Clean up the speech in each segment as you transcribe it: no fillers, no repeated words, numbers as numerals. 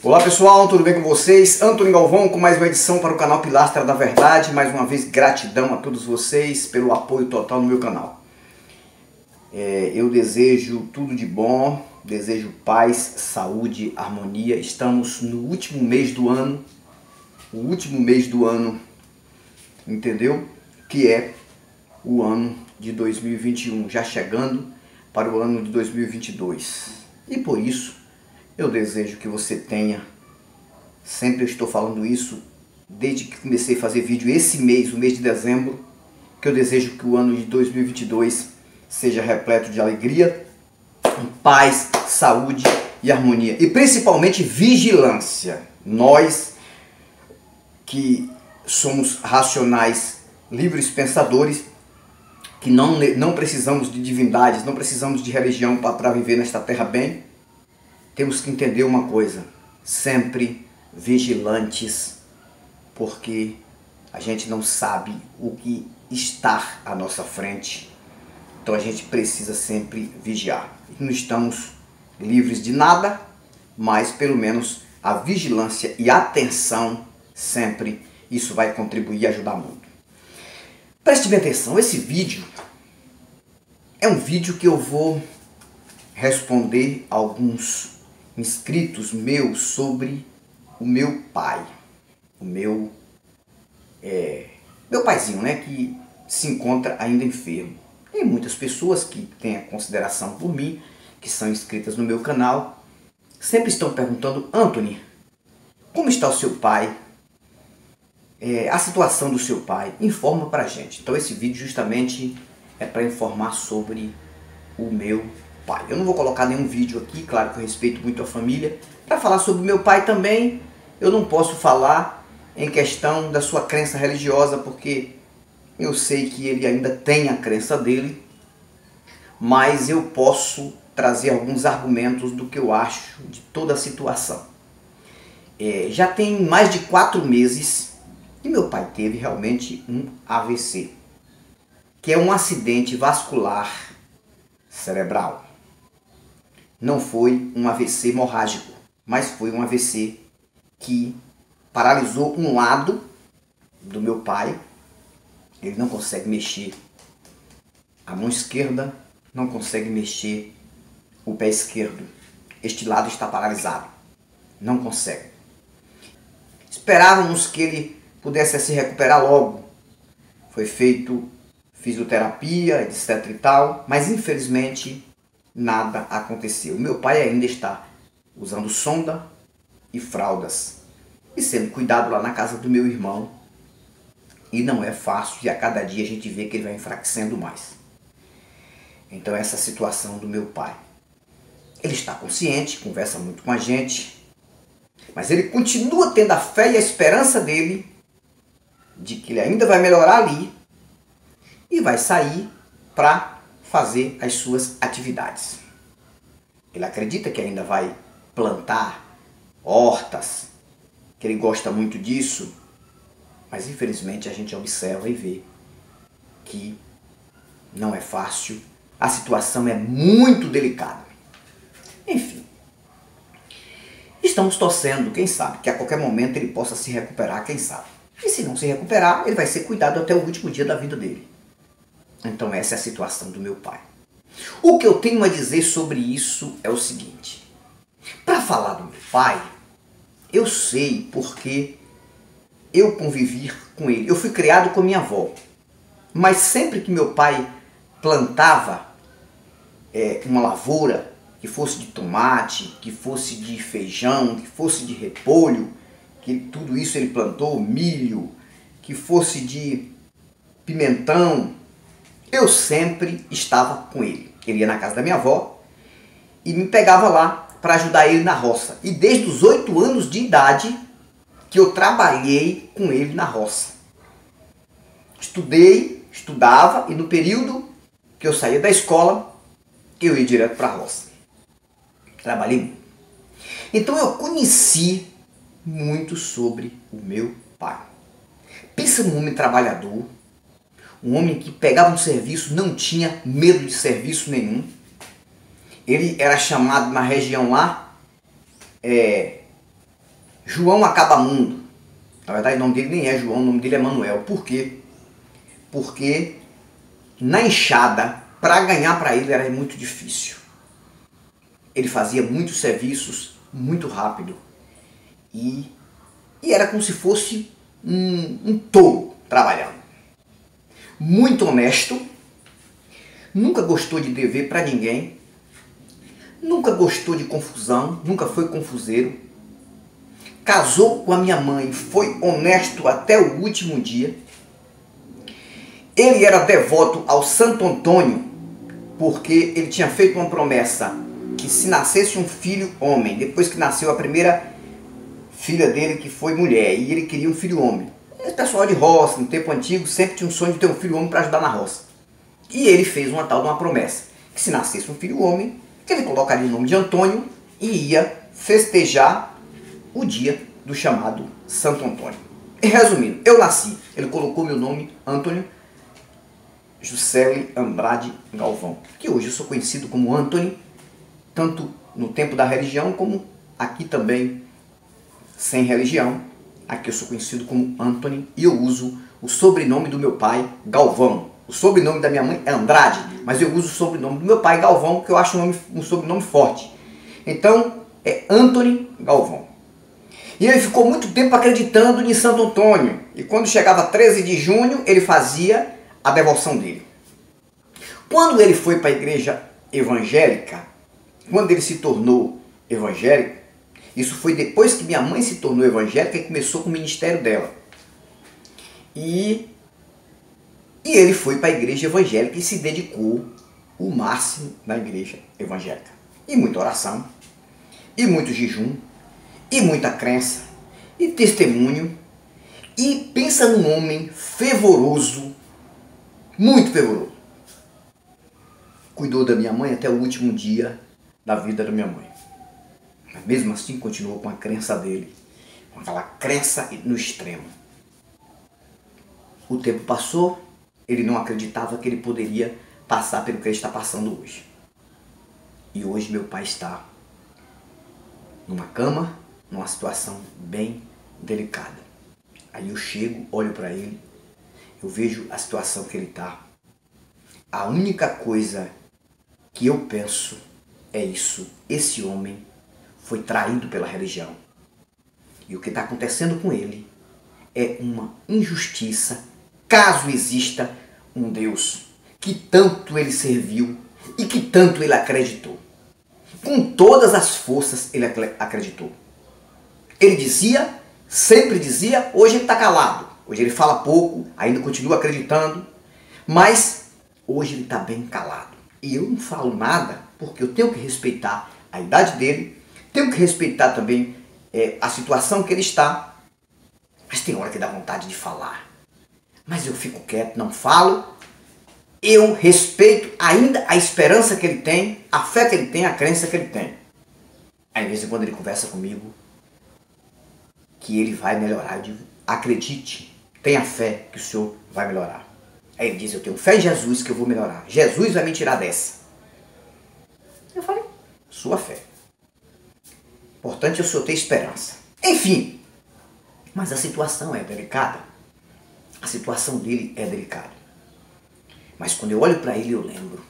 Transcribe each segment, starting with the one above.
Olá pessoal, tudo bem com vocês? Antônio Galvão com mais uma edição para o canal Pilastra da Verdade. Mais uma vez, gratidão a todos vocês pelo apoio total no meu canal. Eu desejo tudo de bom, desejo paz, saúde, harmonia. Estamos no último mês do ano, entendeu? Que é o ano de 2021, já chegando para o ano de 2022. E por isso, eu desejo que você tenha, sempre eu estou falando isso, desde que comecei a fazer vídeo esse mês, o mês de dezembro, que eu desejo que o ano de 2022 seja repleto de alegria, paz, saúde e harmonia. E principalmente vigilância. Nós que somos racionais, livres pensadores, que não precisamos de divindades, não precisamos de religião para viver nesta terra bem, temos que entender uma coisa, sempre vigilantes, porque a gente não sabe o que está à nossa frente, então a gente precisa sempre vigiar. Não estamos livres de nada, mas pelo menos a vigilância e a atenção sempre, isso vai contribuir e ajudar muito. Preste bem atenção, esse vídeo é um vídeo que eu vou responder alguns inscritos meus sobre o meu pai, meu paizinho, né, que se encontra ainda enfermo. Tem muitas pessoas que têm a consideração por mim, que são inscritas no meu canal, sempre estão perguntando: Antônio, como está o seu pai? A situação do seu pai, informa pra gente. Então esse vídeo justamente é para informar sobre o meu pai. Eu não vou colocar nenhum vídeo aqui, claro que eu respeito muito a família. Para falar sobre o meu pai também, eu não posso falar em questão da sua crença religiosa, porque eu sei que ele ainda tem a crença dele, mas eu posso trazer alguns argumentos do que eu acho de toda a situação. Já tem mais de 4 meses que meu pai teve realmente um AVC, que é um acidente vascular cerebral. Não foi um AVC hemorrágico, mas foi um AVC que paralisou um lado do meu pai. Ele não consegue mexer a mão esquerda, não consegue mexer o pé esquerdo. Este lado está paralisado, não consegue. Esperávamos que ele pudesse se recuperar logo. Foi feito fisioterapia, etc e tal, mas infelizmente nada aconteceu. Meu pai ainda está usando sonda e fraldas e sendo cuidado lá na casa do meu irmão. E não é fácil, e a cada dia a gente vê que ele vai enfraquecendo mais. Então essa é a situação do meu pai. Ele está consciente, conversa muito com a gente, mas ele continua tendo a fé e a esperança dele de que ele ainda vai melhorar ali e vai sair para fazer as suas atividades. Ele acredita que ainda vai plantar hortas, que ele gosta muito disso, mas infelizmente a gente observa e vê que não é fácil, a situação é muito delicada. Enfim, estamos torcendo, quem sabe, que a qualquer momento ele possa se recuperar, quem sabe. E se não se recuperar, ele vai ser cuidado até o último dia da vida dele. Então essa é a situação do meu pai. O que eu tenho a dizer sobre isso é o seguinte. Para falar do meu pai, eu sei porque eu convivi com ele. Eu fui criado com minha avó. Mas sempre que meu pai plantava uma lavoura, que fosse de tomate, que fosse de feijão, que fosse de repolho, que tudo isso ele plantou, milho, que fosse de pimentão, eu sempre estava com ele. Ele ia na casa da minha avó e me pegava lá para ajudar ele na roça. E desde os 8 anos de idade que eu trabalhei com ele na roça. Estudava e no período que eu saía da escola, eu ia direto para a roça. Trabalhei muito. Então eu conheci muito sobre o meu pai. Pensa num homem trabalhador, um homem que pegava um serviço, não tinha medo de serviço nenhum. Ele era chamado na região lá João Acabamundo. Na verdade, o nome dele nem é João, o nome dele é Manuel. Por quê? Porque na enxada, para ganhar para ele era muito difícil. Ele fazia muitos serviços muito rápido. E era como se fosse um tolo trabalhando. Muito honesto, nunca gostou de dever para ninguém, nunca gostou de confusão, nunca foi confuseiro. Casou com a minha mãe, foi honesto até o último dia. Ele era devoto ao Santo Antônio, porque ele tinha feito uma promessa que se nascesse um filho homem, depois que nasceu a primeira filha dele, que foi mulher, e ele queria um filho homem. Esse pessoal de roça, no tempo antigo, sempre tinha um sonho de ter um filho homem para ajudar na roça. E ele fez uma tal de uma promessa, que se nascesse um filho homem, ele colocaria o nome de Antônio e ia festejar o dia do chamado Santo Antônio. E resumindo, eu nasci, ele colocou meu nome, Antônio Juscelio Andrade Galvão, que hoje eu sou conhecido como Anthony, tanto no tempo da religião como aqui também sem religião. Aqui eu sou conhecido como Anthony e eu uso o sobrenome do meu pai, Galvão. O sobrenome da minha mãe é Andrade, mas eu uso o sobrenome do meu pai, Galvão, que eu acho um sobrenome forte. Então é Anthony Galvão. E ele ficou muito tempo acreditando em Santo Antônio. E quando chegava 13 de junho, ele fazia a devoção dele. Quando ele foi para a igreja evangélica, quando ele se tornou evangélico, isso foi depois que minha mãe se tornou evangélica e começou com o ministério dela. E ele foi para a igreja evangélica e se dedicou o máximo na igreja evangélica. E muita oração, e muito jejum, e muita crença, e testemunho. E pensa num homem fervoroso, muito fervoroso. Cuidou da minha mãe até o último dia da vida da minha mãe. Mas mesmo assim continuou com a crença dele, com aquela crença no extremo. O tempo passou, ele não acreditava que ele poderia passar pelo que ele está passando hoje. E hoje meu pai está numa cama, numa situação bem delicada. Aí eu chego, olho para ele, eu vejo a situação que ele está. A única coisa que eu penso é isso: esse homem foi traído pela religião. E o que está acontecendo com ele é uma injustiça, caso exista um Deus que tanto ele serviu e que tanto ele acreditou. Com todas as forças ele acreditou. Ele dizia, sempre dizia, hoje ele está calado. Hoje ele fala pouco, ainda continua acreditando, mas hoje ele está bem calado. E eu não falo nada porque eu tenho que respeitar a idade dele, tenho que respeitar também a situação que ele está. Mas tem hora que dá vontade de falar. Mas eu fico quieto, não falo. Eu respeito ainda a esperança que ele tem, a fé que ele tem, a crença que ele tem. Aí, de vez em quando ele conversa comigo que ele vai melhorar. Eu digo, acredite, tenha fé que o senhor vai melhorar. Aí ele diz, eu tenho fé em Jesus que eu vou melhorar. Jesus vai me tirar dessa. Eu falei, sua fé. Importante é o senhor ter esperança. Enfim, mas a situação é delicada. A situação dele é delicada. Mas quando eu olho para ele, eu lembro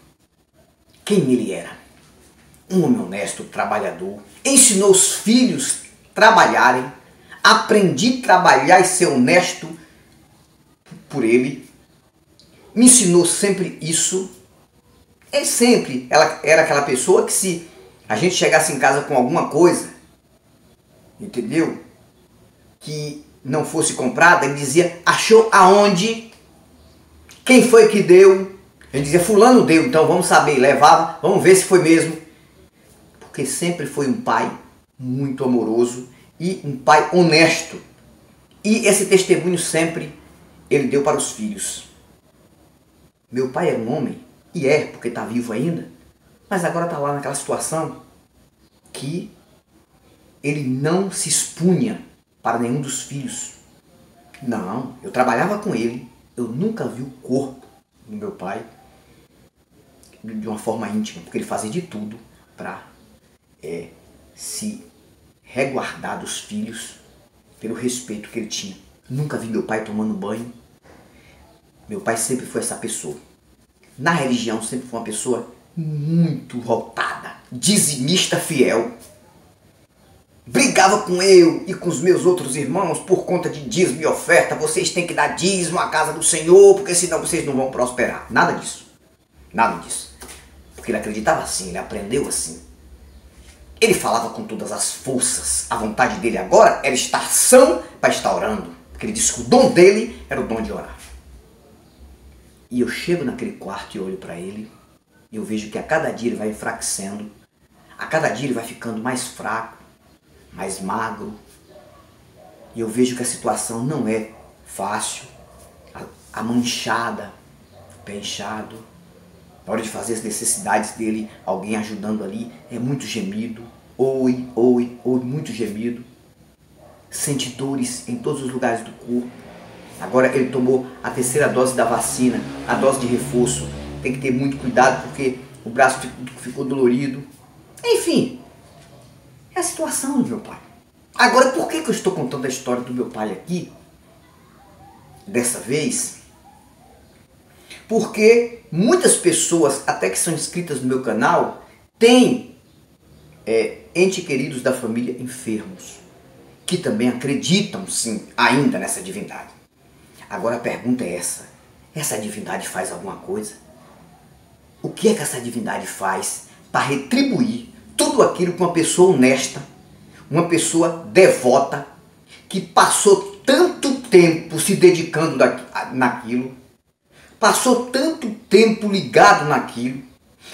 quem ele era. Um homem honesto, trabalhador. Ensinou os filhos a trabalharem. Aprendi a trabalhar e ser honesto por ele. Me ensinou sempre isso. Ela era aquela pessoa que se a gente chegasse em casa com alguma coisa, entendeu? Que não fosse comprada, ele dizia, achou aonde? Quem foi que deu? Ele dizia, fulano deu, então vamos saber, levava, vamos ver se foi mesmo. Porque sempre foi um pai muito amoroso e um pai honesto. E esse testemunho sempre ele deu para os filhos. Meu pai era um homem, e é, porque está vivo ainda, mas agora está lá naquela situação que ele não se expunha para nenhum dos filhos. Não, eu trabalhava com ele, eu nunca vi o corpo do meu pai de uma forma íntima, porque ele fazia de tudo para se resguardar dos filhos, pelo respeito que ele tinha. Nunca vi meu pai tomando banho. Meu pai sempre foi essa pessoa. Na religião sempre foi uma pessoa muito voltada, dizimista fiel. Brigava com eu e com os meus outros irmãos por conta de dízimo e oferta. Vocês têm que dar dízimo à casa do Senhor, porque senão vocês não vão prosperar. Nada disso. Nada disso. Porque ele acreditava assim, ele aprendeu assim. Ele falava com todas as forças. A vontade dele agora era estar são para estar orando. Porque ele disse que o dom dele era o dom de orar. E eu chego naquele quarto e olho para ele. E eu vejo que a cada dia ele vai enfraquecendo. A cada dia ele vai ficando mais fraco, mais magro. E eu vejo que a situação não é fácil. A mão inchada, o pé inchado. Na hora de fazer as necessidades dele, alguém ajudando ali, é muito gemido. Oi, oi, oi, muito gemido. Sente dores em todos os lugares do corpo. Agora ele tomou a terceira dose da vacina, a dose de reforço. Tem que ter muito cuidado porque o braço ficou dolorido. Enfim, é a situação do meu pai. Agora, por que eu estou contando a história do meu pai aqui? Dessa vez, porque muitas pessoas, até que são inscritas no meu canal, têm entes queridos da família enfermos, que também acreditam sim ainda nessa divindade. Agora a pergunta é essa divindade faz alguma coisa? O que é que essa divindade faz para retribuir tudo aquilo que uma pessoa honesta, uma pessoa devota, que passou tanto tempo se dedicando naquilo, passou tanto tempo ligado naquilo,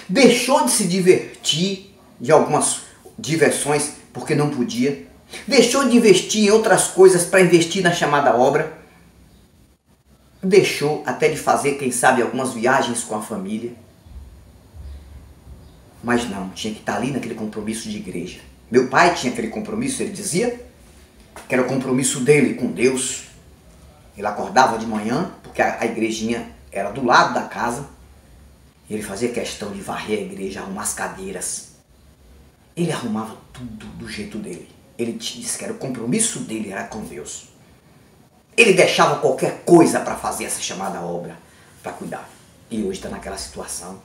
deixou de se divertir de algumas diversões porque não podia, deixou de investir em outras coisas para investir na chamada obra, deixou até de fazer, quem sabe, algumas viagens com a família. Mas não, tinha que estar ali naquele compromisso de igreja. Meu pai tinha aquele compromisso, ele dizia que era o compromisso dele com Deus. Ele acordava de manhã, porque a igrejinha era do lado da casa, e ele fazia questão de varrer a igreja, arrumar as cadeiras. Ele arrumava tudo do jeito dele. Ele disse que era o compromisso dele, era com Deus. Ele deixava qualquer coisa para fazer essa chamada obra, para cuidar. E hoje está naquela situação.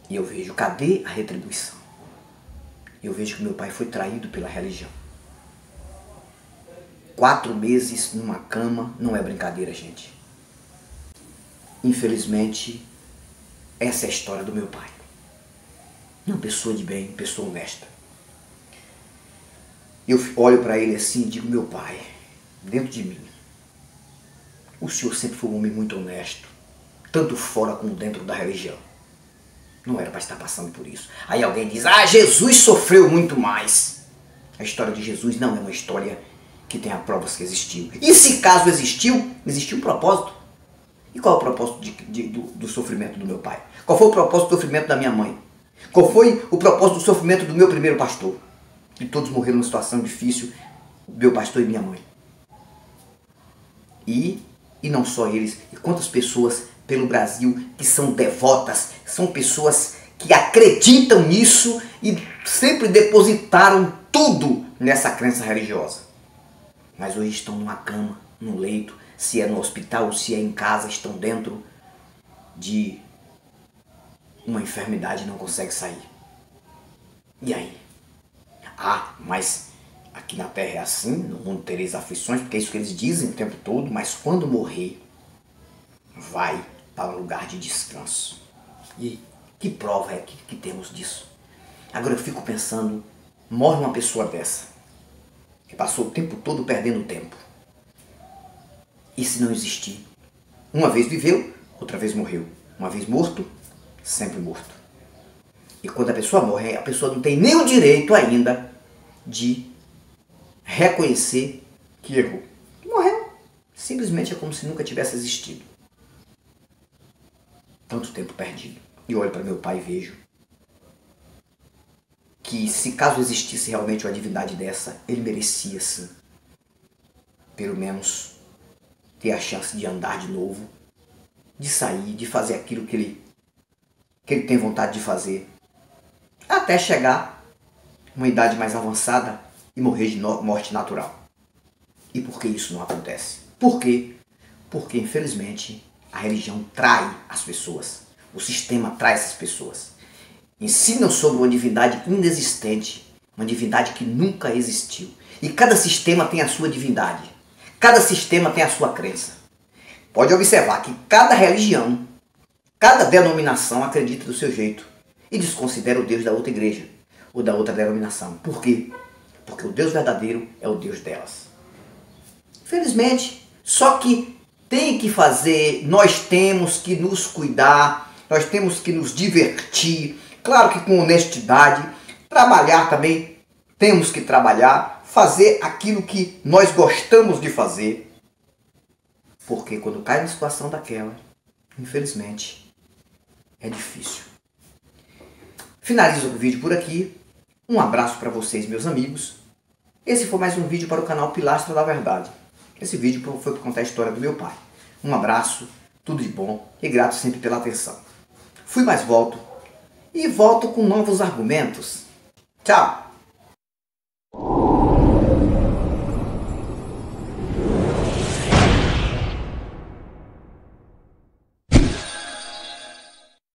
E eu vejo, cadê a retribuição? Eu vejo que meu pai foi traído pela religião. 4 meses numa cama não é brincadeira, gente. Infelizmente, essa é a história do meu pai. Uma pessoa de bem, pessoa honesta. Eu olho para ele assim e digo, meu pai, dentro de mim, o senhor sempre foi um homem muito honesto, tanto fora como dentro da religião. Não era para estar passando por isso. Aí alguém diz, Jesus sofreu muito mais. A história de Jesus não é uma história que tenha provas que existiu. E se caso existiu, existiu um propósito. E qual é o propósito do sofrimento do meu pai? Qual foi o propósito do sofrimento da minha mãe? Qual foi o propósito do sofrimento do meu primeiro pastor? E todos morreram numa situação difícil, meu pastor e minha mãe. E não só eles, e quantas pessoas pelo Brasil que são devotas, são pessoas que acreditam nisso e sempre depositaram tudo nessa crença religiosa. Mas hoje estão numa cama, num leito, se é no hospital, se é em casa, estão dentro de uma enfermidade e não conseguem sair. E aí? Mas aqui na Terra é assim, no mundo tereis aflições, porque é isso que eles dizem o tempo todo, mas quando morrer, vai para um lugar de descanso. E que prova é que temos disso? Agora eu fico pensando, morre uma pessoa dessa, que passou o tempo todo perdendo tempo. E se não existir? Uma vez viveu, outra vez morreu. Uma vez morto, sempre morto. E quando a pessoa morre, a pessoa não tem nem o direito ainda de reconhecer que errou. Morreu. Simplesmente é como se nunca tivesse existido. Tanto tempo perdido. E olho para meu pai e vejo que se caso existisse realmente uma divindade dessa, ele merecia sim, pelo menos, ter a chance de andar de novo, de sair, de fazer aquilo que ele tem vontade de fazer, até chegar uma idade mais avançada e morrer de morte natural. E por que isso não acontece? Por quê? Porque, infelizmente, a religião trai as pessoas. O sistema trai essas pessoas. Ensinam sobre uma divindade inexistente, uma divindade que nunca existiu. E cada sistema tem a sua divindade. Cada sistema tem a sua crença. Pode observar que cada religião, cada denominação acredita do seu jeito e desconsidera o Deus da outra igreja ou da outra denominação. Por quê? Porque o Deus verdadeiro é o Deus delas. Infelizmente, só que tem que fazer, nós temos que nos cuidar, nós temos que nos divertir, claro que com honestidade, trabalhar também, temos que trabalhar, fazer aquilo que nós gostamos de fazer, porque quando cai na situação daquela, infelizmente, é difícil. Finalizo o vídeo por aqui, um abraço para vocês, meus amigos. Esse foi mais um vídeo para o canal Pilastra da Verdade. Esse vídeo foi para contar a história do meu pai. Um abraço, tudo de bom e grato sempre pela atenção. Fui, mas volto. E volto com novos argumentos. Tchau!